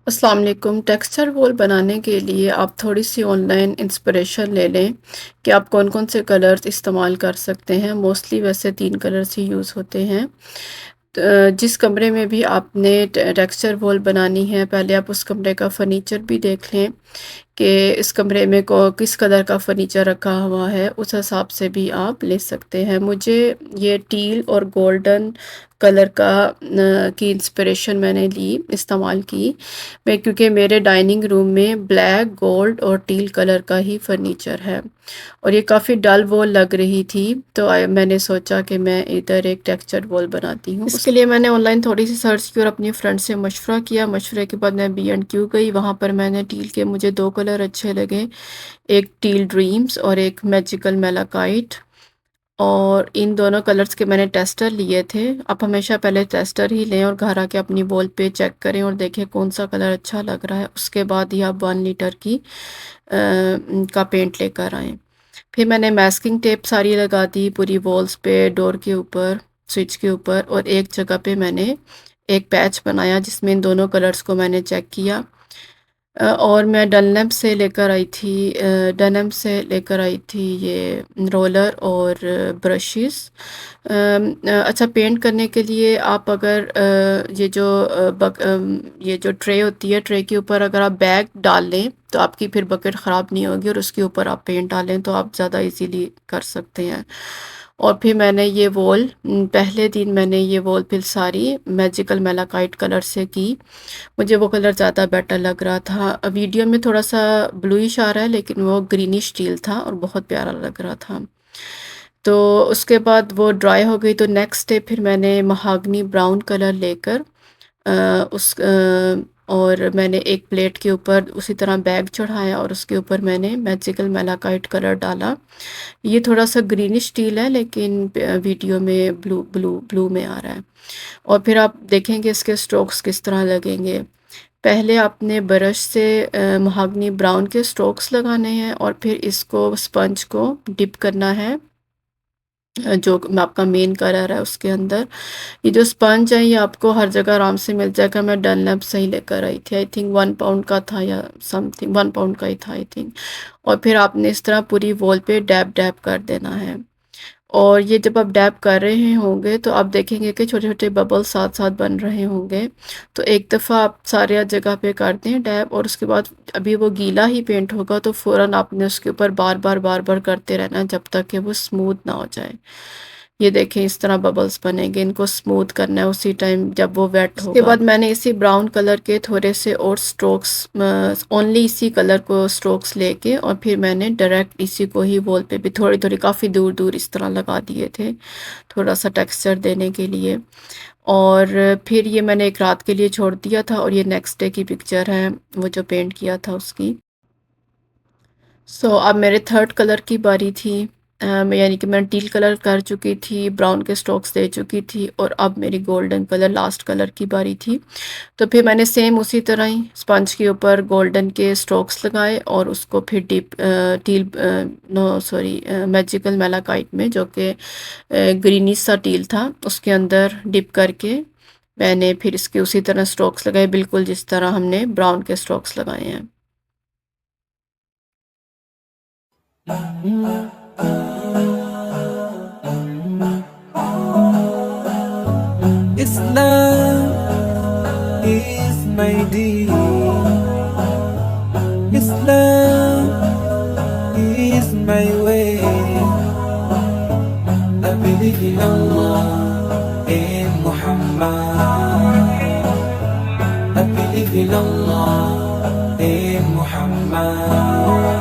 अस्सलाम वालेकुम। Texture wall बनाने के लिए आप थोड़ी-सी ऑनलाइन इंस्पिरेशन ले लें कि आप कौन-कौन से कलर्स इस्तेमाल कर सकते हैं। मोस्टली वैसे 3 कलर्स ही यूज़ होते हैं। जिस कमरे में भी आपने टेक्सचर वॉल बनानी है, पहले आप उस कमरे का फर्नीचर भी देख लें कि इस कमरे में को किस कलर का फर्नीचर रखा हुआ है, उस हिसाब से भी आप ले सकते हैं। मुझे ये टील और गोल्डन कलर की इंस्पिरेशन मैंने ली, इस्तेमाल की। क्योंकि मेरे डाइनिंग रूम में ब्लैक, गोल्ड और टील कलर का ही फर्नीचर है और ये काफ़ी डल वॉल लग रही थी, तो मैंने सोचा कि मैं इधर एक टेक्सचर वॉल बनाती हूँ। इसके लिए मैंने ऑनलाइन थोड़ी सी सर्च की और अपनी फ्रेंड से मशवरा किया। मशवरे के बाद मैं B&Q गई। वहाँ पर मैंने टील के मुझे 2 कलर अच्छे लगे, एक टील ड्रीम्स और एक मैजिकल मेलाकाइट, और इन दोनों कलर्स के मैंने टेस्टर लिए थे। आप हमेशा पहले टेस्टर ही लें और घर आके अपनी वॉल पे चेक करें और देखें कौन सा कलर अच्छा लग रहा है। उसके बाद ही आप 1 लीटर का पेंट लेकर आएँ। फिर मैंने मैस्किंग टेप सारी लगा दी पूरी वॉल्स पे, डोर के ऊपर, स्विच के ऊपर, और एक जगह पे मैंने एक पैच बनाया जिसमें इन दोनों कलर्स को मैंने चेक किया। और मैं डनम से लेकर आई थी ये रोलर और ब्रशेस। अच्छा, पेंट करने के लिए आप अगर ये जो ट्रे होती है, ट्रे के ऊपर अगर आप बैग डाल लें तो आपकी फिर बकेट ख़राब नहीं होगी, और उसके ऊपर आप पेंट डालें तो आप ज़्यादा इजीली कर सकते हैं। और फिर मैंने ये वॉल पहले दिन मैंने ये वॉल फिर सारी मैजिकल मेलाकाइट कलर से की। मुझे वो कलर ज़्यादा बेटर लग रहा था। वीडियो में थोड़ा सा ब्लूइश आ रहा है, लेकिन वो ग्रीनिश टील था और बहुत प्यारा लग रहा था। तो उसके बाद वो ड्राई हो गई, तो नेक्स्ट डे फिर मैंने महागनी ब्राउन कलर लेकर और मैंने एक प्लेट के ऊपर उसी तरह बैग चढ़ाया और उसके ऊपर मैंने मैजिकल मेलाकाइट कलर डाला। ये थोड़ा सा ग्रीनिश टील है, लेकिन वीडियो में ब्लू ब्लू ब्लू में आ रहा है। और फिर आप देखेंगे इसके स्ट्रोक्स किस तरह लगेंगे। पहले आपने ब्रश से महागनी ब्राउन के स्ट्रोक्स लगाने हैं और फिर इसको स्पंज को डिप करना है, जो आपका मेन कलर है उसके अंदर। ये जो स्पंज है ये आपको हर जगह आराम से मिल जाएगा। मैं डनलैप से ही लेकर आई थी, आई थिंक 1 पाउंड का था या समथिंग, 1 पाउंड का ही था आई थिंक। और फिर आपने इस तरह पूरी वॉल पे डैब डैब कर देना है। और ये जब आप डैब कर रहे होंगे तो आप देखेंगे कि छोटे छोटे बबल्स साथ साथ बन रहे होंगे। तो एक दफ़ा आप सारे जगह पे कर दें डैब, और उसके बाद अभी वो गीला ही पेंट होगा तो फ़ौरन आपने उसके ऊपर बार बार करते रहना है जब तक कि वो स्मूथ ना हो जाए। ये देखें इस तरह बबल्स बनेंगे, इनको स्मूथ करना है उसी टाइम जब वो वेट होगा। उसके बाद मैंने इसी ब्राउन कलर के थोड़े से और स्ट्रोक्स, ओनली इसी कलर को स्ट्रोक्स लेके, और फिर मैंने डायरेक्ट इसी को ही वॉल पे भी थोड़ी थोड़ी काफ़ी दूर दूर इस तरह लगा दिए थे, थोड़ा सा टेक्सचर देने के लिए। और फिर ये मैंने एक रात के लिए छोड़ दिया था, और ये नेक्स्ट डे की पिक्चर है वो जो पेंट किया था उसकी। अब मेरे थर्ड कलर की बारी थी। यानी कि मैं टील कलर कर चुकी थी, ब्राउन के स्ट्रोक्स दे चुकी थी, और अब मेरी गोल्डन कलर लास्ट कलर की बारी थी। तो फिर मैंने सेम उसी तरह ही स्पंज के ऊपर गोल्डन के स्ट्रोक्स लगाए और उसको फिर मैजिकल मेलाकाइट में, जो कि ग्रीनिश सा टील था, उसके अंदर डिप करके मैंने फिर इसके उसी तरह स्ट्रोक्स लगाए, बिल्कुल जिस तरह हमने ब्राउन के स्ट्रोक्स लगाए हैं। Islam is my deen. Islam is my way. I believe in Allah and Muhammad. I believe in Allah and Muhammad.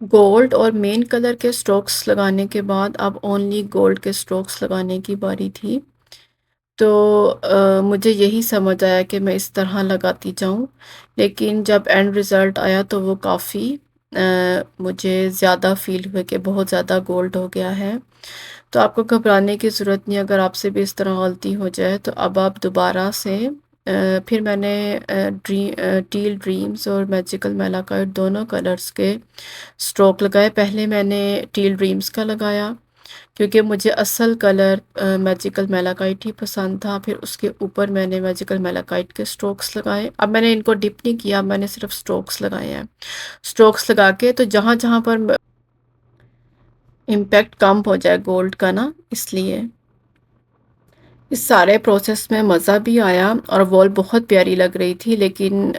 Gold और मेन कलर के स्ट्रोक्स लगाने के बाद अब ओनली गोल्ड के स्ट्रोक्स लगाने की बारी थी। तो मुझे यही समझ आया कि मैं इस तरह लगाती जाऊँ, लेकिन जब एंड रिज़ल्ट आया तो वो काफ़ी मुझे ज़्यादा फ़ील हुआ कि बहुत ज़्यादा गोल्ड हो गया है। तो आपको घबराने की ज़रूरत नहीं है, अगर आपसे भी इस तरह गलती हो जाए तो अब आप दोबारा से फिर मैंने टील ड्रीम्स और मैजिकल मेलाकाइट दोनों कलर्स के स्ट्रोक लगाए। पहले मैंने टील ड्रीम्स का लगाया क्योंकि मुझे असल कलर मैजिकल मेलाकाइट ही पसंद था। फिर उसके ऊपर मैंने मैजिकल मेलाकाइट के स्ट्रोक्स लगाए। अब मैंने इनको डिप नहीं किया, मैंने सिर्फ स्ट्रोक्स लगाए हैं। स्ट्रोक्स लगा के तो जहाँ-जहाँ पर इम्पैक्ट कम हो जाए गोल्ड का ना, इसलिए। इस सारे प्रोसेस में मज़ा भी आया और वॉल बहुत प्यारी लग रही थी, लेकिन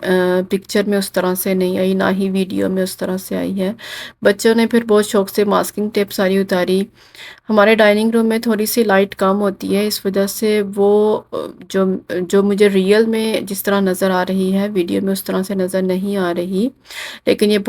पिक्चर में उस तरह से नहीं आई, ना ही वीडियो में उस तरह से आई है। बच्चों ने फिर बहुत शौक से मास्किंग टेप सारी उतारी। हमारे डाइनिंग रूम में थोड़ी-सी लाइट कम होती है, इस वजह से वो जो जो मुझे रियल में जिस तरह नज़र आ रही है, वीडियो में उस तरह से नज़र नहीं आ रही, लेकिन ये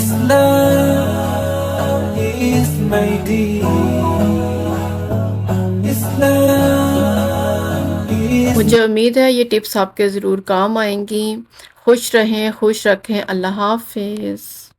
Islam is my deen Islam is मुझे उम्मीद है ये टिप्स आपके ज़रूर काम आएँगी। खुश रहें, खुश रखें। अल्लाह हाफ़िज़।